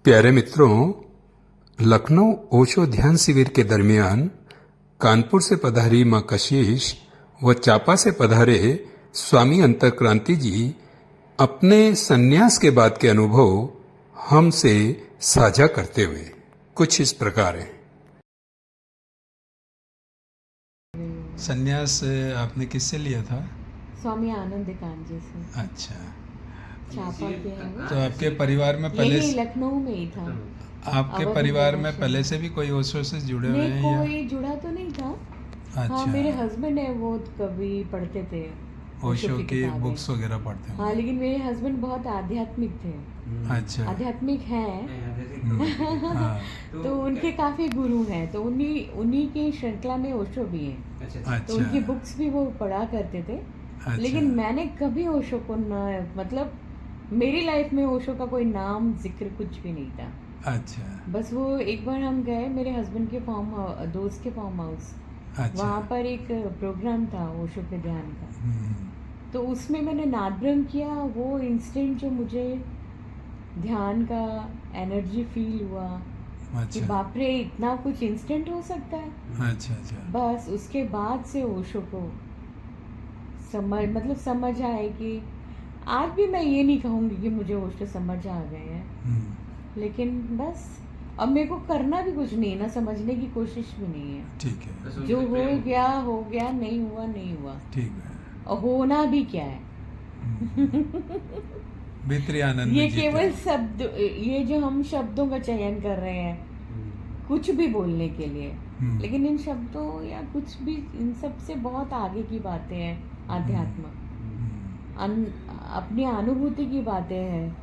प्यारे मित्रों, लखनऊ ओशो ध्यान शिविर के दरमियान कानपुर से पधारी मां कशिश व चापा से पधारे स्वामी अंतरक्रांति जी अपने सन्यास के बाद के अनुभव हमसे साझा करते हुए कुछ इस प्रकार हैं। सन्यास आपने किससे लिया था? स्वामी आनंदकांत जी से। अच्छा, चापा के हैं वो। तो आपके परिवार में पहले यही लखनऊ में ही था। आपके परिवार में पहले से भी कोई ओशो से जुड़े हुए हैं या? कोई जुड़ा तो नहीं था। अच्छा, हाँ, मेरे हस्बैंड है, वो कभी पढ़ते थे ओशो की किताबें। बुक्स वगैरह पढ़ते हैं? हाँ, लेकिन मेरे हस्बैंड बहुत आध्यात्मिक थे। अच्छा, आध्यात्मिक हैं। हाँ, तो उनके काफी गुरु हैं, तो उन्हीं की श्रृंखला में ओशो भी है। तो उनकी अच्छा, बुक्स भी वो पढ़ा करते थे। अच्छा, लेकिन मैंने कभी ओशो को न, मतलब मेरी लाइफ में ओशो का कोई नाम जिक्र कुछ भी नहीं था। अच्छा, बस वो एक बार हम गए मेरे हस्बैंड के दोस्त के फार्म हाउस। अच्छा, वहाँ पर एक प्रोग्राम था ओशो के ध्यान का, हम्म, तो उसमें मैंने नादब्रह्म किया। वो इंस्टेंट जो मुझे ध्यान का एनर्जी फील हुआ कि अच्छा, बाप रे, इतना कुछ इंस्टेंट हो सकता है। अच्छा, अच्छा, बस उसके बाद से ओशो को समझ आए कि आज भी मैं ये नहीं कहूँगी कि मुझे ओशो समझ आ गए हैं, हम्म, लेकिन बस अब मेरे को करना भी कुछ नहीं है ना, समझने की कोशिश भी नहीं है। ठीक है, जो हो गया, नहीं हुआ नहीं हुआ, ठीक है, और होना भी क्या है। भीतरी आनंद ये में जीते केवल हैं। शब्द, ये जो हम शब्दों का चयन कर रहे हैं कुछ भी बोलने के लिए, हम्म, लेकिन इन शब्दों या कुछ भी, इन सब से बहुत आगे की बातें हैं। आध्यात्म अपनी अनुभूति की बातें हैं,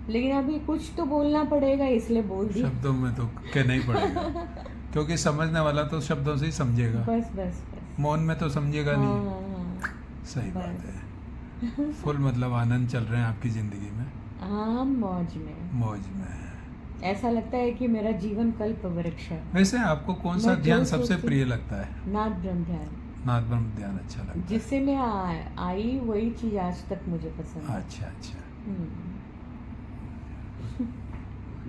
लेकिन अभी कुछ तो बोलना पड़ेगा, इसलिए बोल दी। शब्दों में तो कहना ही पड़ेगा क्योंकि समझने वाला तो शब्दों से ही समझेगा, बस बस बस। मौन में तो समझेगा हाँ नहीं। हाँ हाँ। सही बात बस। है। फुल मतलब आनंद चल रहे हैं आपकी जिंदगी में, हाँ, हम मौज में। मौज में है। ऐसा लगता है कि मेरा जीवन कल्प वृक्ष है। वैसे आपको कौन सा मैं जो ध्यान सबसे सोचती- प्रिय लगता है? नाद ब्रह्म ध्यान, नाद ब्रह्म ध्यान अच्छा लगता है। जिससे मैं आई वही चीज आज तक मुझे पसंद है। अच्छा, अच्छा, हम्म।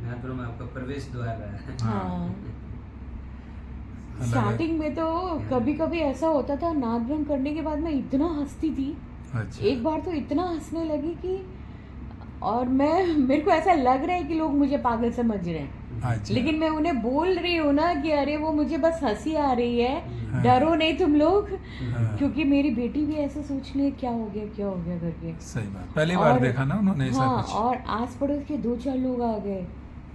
नादब्रह्म में आपका प्रवेश द्वार है। हाँ, अलग है। स्टार्टिंग में तो कभी कभी ऐसा होता था, नाद ब्रह्म करने के बाद मैं इतना हंसती थी। अच्छा, एक बार तो इतना हंसने लगी कि, और मेरे को ऐसा लग रहा है कि लोग मुझे पागल समझ रहे हैं, अच्छा, लेकिन मैं उन्हें बोल रही हूँ ना कि अरे वो मुझे बस हंसी आ रही है, हाँ। डरो नहीं तुम लोग। हाँ। क्योंकि मेरी बेटी भी ऐसा सोच रही है, क्या हो गया करके। सही बात, पहली बार और- देखा ना उन्होंने ऐसा हाँ, कुछ। और आस पड़ोस के 2-4 लोग आ गए,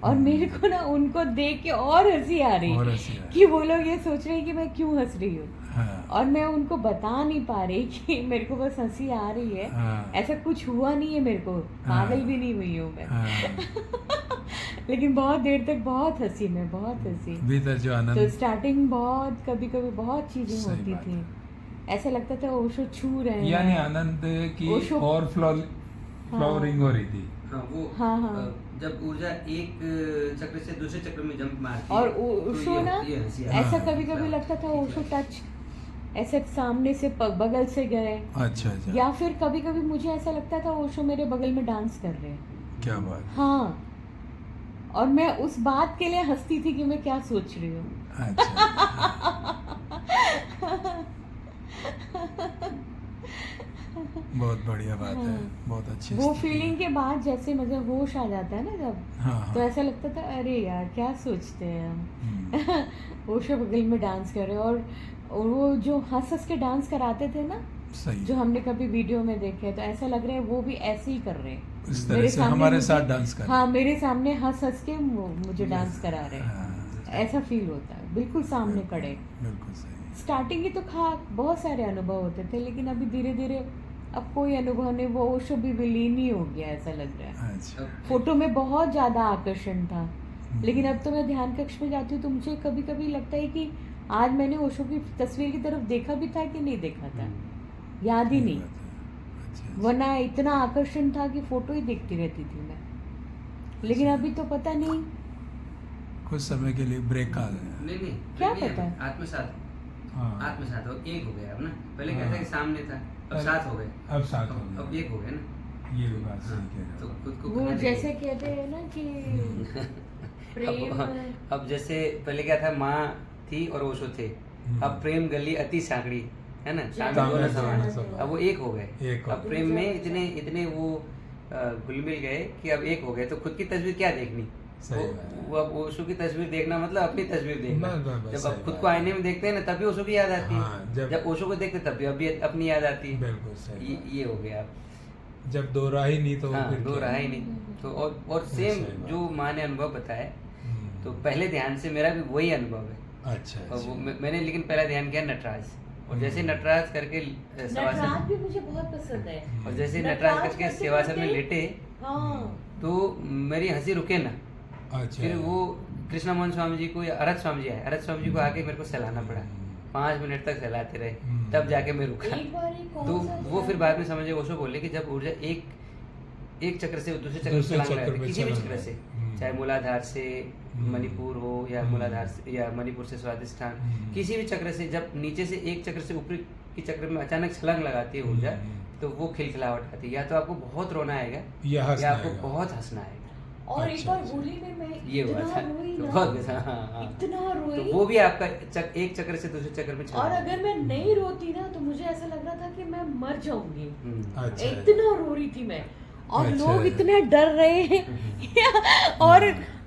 और मेरे को ना उनको देख के और हंसी आ रही और हंसी आ रही। कि वो लोग ये सोच रहे हैं कि मैं क्यों हंस रही हूँ, हाँ, और मैं उनको बता नहीं पा रही कि मेरे को बस हंसी आ रही है। हाँ, ऐसा कुछ हुआ नहीं है मेरे को, पागल भी नहीं हुई हूँ मैं। हाँ, लेकिन बहुत देर तक बहुत हंसी, मैं बहुत हंसी। भीतर जो तो आनंद। स्टार्टिंग बहुत, कभी कभी बहुत चीजें सही होती बात थी, ऐसा लगता था ओशो छू रहे हैं। यानी आनंद की ओशो- और फ्लोरिंग हो रही थी। हाँ, वो हाँ। जब ऊर्जा एक चक्र से दूसरे चक्र में जंप मारती और है, तो ओशो ये- ना, ये हंसी आती ऐसा है। कभी कभी लगता था ओशो टच ऐसे सामने से बगल से गए, अच्छा, अच्छा, या फिर कभी कभी मुझे ऐसा लगता था ओशो मेरे बगल में डांस कर रहे हैं। क्या बात। हाँ, और मैं उस बात के लिए हंसती थी कि मैं क्या सोच रही हूँ। अच्छा, बहुत बढ़िया बात है, हाँ। बहुत अच्छी वो स्थिति फीलिंग है। के बाद जैसे मुझे होश आ जाता है ना जब, हाँ, तो हाँ, ऐसा लगता था अरे यार क्या सोचते हैं हम। हम्म, ओशो बगल में डांस कर रहे हैं, और वो जो हंस हंस के डांस कराते थे ना, सही जो हमने कभी वीडियो में देखे, तो ऐसा लग रहा है वो भी ऐसे ही कर रहे हैं। इस तरह से हमारे साथ डांस कर। हाँ, मेरे सामने हंस हंस के मुझे डांस करा रहे हैं, हाँ, ऐसा फील होता है, बिल्कुल सामने खड़े। बिल्कुल सही। स्टार्टिंग की तो बहुत सारे अनुभव होते थे, लेकिन अभी धीरे धीरे अब कोई अनुभव नहीं, वो ओशो भी विलीन ही हो गया ऐसा लग रहा है। अच्छा, फोटो में बहुत ज्यादा आकर्षण था, लेकिन अब तो मैं ध्यान कक्ष में जाती हूँ तो मुझे कभी कभी लगता है कि आज मैंने ओशो की तस्वीर की तरफ देखा भी था कि नहीं देखा था, याद ही सही नहीं। बात है। अच्छा, वरना इतना आकर्षण था कि फोटो ही देखती रहती थी मैं, लेकिन अभी तो पता नहीं कुछ समय के लिए ब्रेक आ गया। नहीं, क्या नहीं, पता है? आत्मसात हाँ, आत्मसात हो, एक हो गया अब ना। पहले हाँ। कहता है कि सामने था, अब अरे, साथ हो गए, अब साथ हो अब गया। एक हो गया ना। ये भी बात सही कह रहे तो हो। खुद को वो कहाँ जैसे देखें? कहते हैं ना कि प्रेम अब जैसे पहले क्या था, माँ थी और ओशो थे। अब प्रेम गली अति सांकड़ी, है ना, सांकड़ी तामे दोनों समान। समान। अब वो एक हो गए। एक हो अब प्रेम में इतने इतने वो घुल मिल गए कि अब एक हो गए। तो खुद की तस्वीर क्या देखनी, सही बात है। वो अब ओशो की तस्वीर देखना मतलब अपनी तस्वीर देखना। बस, जब सही अब खुद बात को है। आईने में देखते हैं ना, तभी ओशो की याद आती है। हाँ, जब ओशो को देखते तब भी अभी अपनी याद आती है। बिल्कुल सही ये हो गया। जब दो राह ही नहीं तो हाँ, फिर दो क्या? रहा ही नहीं। तो और सेम सही बात। जो माँ ने अनुभव बताया, हम्म, तो पहले ध्यान से मेरा भी वही अनुभव है। अच्छा और वो अच्छा। मैंने लेकिन पहला ध्यान किया नटराज, और जैसे नटराज करके नटराज शवासन, भी मुझे बहुत पसंद है। और जैसे नटराज नटराज करके करते शवासन में करते- लेटे, हाँ तो मेरी हंसी रुके ना। अच्छा फिर वो कृष्णा मोहन स्वामी जी को या अरत स्वामी जी आए, अरत स्वामी जी को आके मेरे को सहलाना पड़ा। 5 मिनट तक सहलाते रहे, तब जाके मैं रुका। एक बार एक कौन तो सा वो फिर बाद में समझे, ओशो बोले कि जब ऊर्जा एक चक्र से दूसरे चक्र में दूसरे छलांग चक्र लगाती है, में किसी भी छलांग चक्र से, लगाती है। चाहे मूलाधार से मणिपुर हो या हम्म। मूलाधार से या मणिपुर से स्वादिष्ठान, हम्म। किसी भी चक्र से जब नीचे से एक चक्र से ऊपरी की चक्र में अचानक छलांग लगाती है ऊर्जा, तो वो खिलखिलाहट आती है। या तो आपको बहुत रोना आएगा या हंसना या आपको आएगा। बहुत हंसना आएगा। और एक अच्छा, बार अच्छा। होली में मैं ये हुआ इतना था। रोई तो ना, बहुत हाँ। इतना तो रोई। वो भी आपका एक चक्र से दूसरे चक्र में और छलांग। अगर मैं नहीं रोती ना तो मुझे ऐसा लग रहा था कि मैं मर जाऊंगी। हम्म। अच्छा इतना रो रही थी मैं, और अच्छा। लोग इतने डर रहे हैं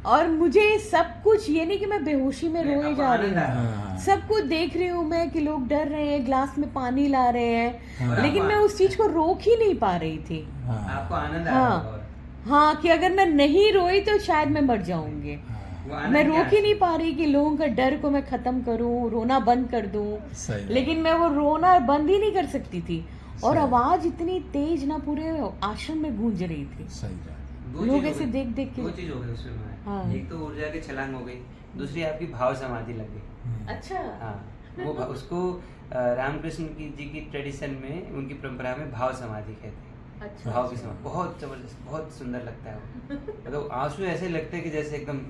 और मुझे सब कुछ, ये नहीं कि मैं बेहोशी में रोए आपको जा रही आनंद आ हूँ, रहा है। हाँ। सब कुछ देख रही हूँ मैं कि लोग डर रहे हैं, ग्लास में पानी ला रहे हैं, हाँ। लेकिन मैं उस चीज को रोक ही नहीं पा रही थी। हाँ, आपको आनंद आ रहा हाँ होगा। हाँ, कि अगर मैं नहीं रोई तो शायद मैं मर जाऊंगी। हाँ, वो आनंद मैं क्या रोक ही है? नहीं पा रही कि लोगों का डर को मैं खत्म करूं, रोना बंद कर दूं, सही बात। लेकिन मैं वो रोना बंद ही नहीं कर सकती थी। और सही। आवाज इतनी तेज ना पूरे आश्रम में गूंज रही थी। सही बात। दो लोग चीज़ हो ऐसे गई। देख के- दो चीज हो गई उसमें माया। हाँ। एक तो ऊर्जा की छलांग हो गई, दूसरी आपकी भाव समाधि लग गई। हम्म, अच्छा हाँ, वो उसको रामकृष्ण जी की ट्रेडिशन में, उनकी परंपरा में भाव समाधि कहते हैं। अच्छा भाव की समाधि बहुत जबरदस्त, बहुत सुंदर लगता है वो। मतलब आंसू ऐसे लगते हैं कि जैसे एकदम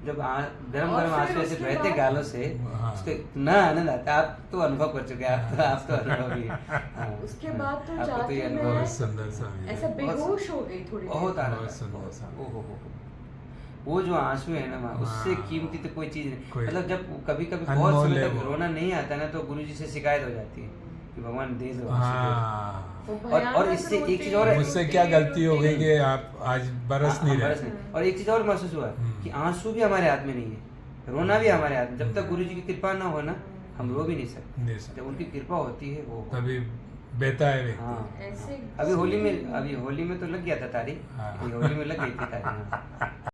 जब गरम और गरम फिर आंसू ऐसे उसके बहते बाद- गालों से, हाँ। उसको इतना आनंद आता है। आप तो अनुभव कर चुके हैं, आप तो अनुभवी हैं। हाँ, उसके बाद तो आपको जाके ये अनुभव मैं- है। बहुत सुंदर स्वामी जी। ऐसा बेहोश हो गई थोड़ी देर। बहुत आनंद बहुत आता है, सुंदर बहुत। सा। ओहो हो। वो जो आंसू है ना माँ, उससे हाँ। कीमती तो कोई चीज नहीं। कोई- मतलब जब कभी कभी बहुत अनमोल समय है तक वो। रोना नहीं आता ना, तो गुरु जी से शिकायत हो जाती है कि भगवान दे दो आंसू, दे दो। हाँ, वो और भयानक इससे एक रोते चीज और है। मुझसे क्या गलती हो गई कि आप आज बरस हाँ, नहीं बरस रहे। नहीं। और एक चीज और महसूस हुआ कि आंसू भी हमारे हाथ में नहीं है, रोना भी हमारे हाथ में। जब तक गुरु जी की कृपा ना हो ना, हम रो भी नहीं सकते। नहीं सकते। जब उनकी कृपा होती है वो तभी बेहता है व्यक्ति। हाँ। ऐसे अभी होली में तो लग गया था तारीख। हाँ। होली में लग गई थी तारीख। हाँ।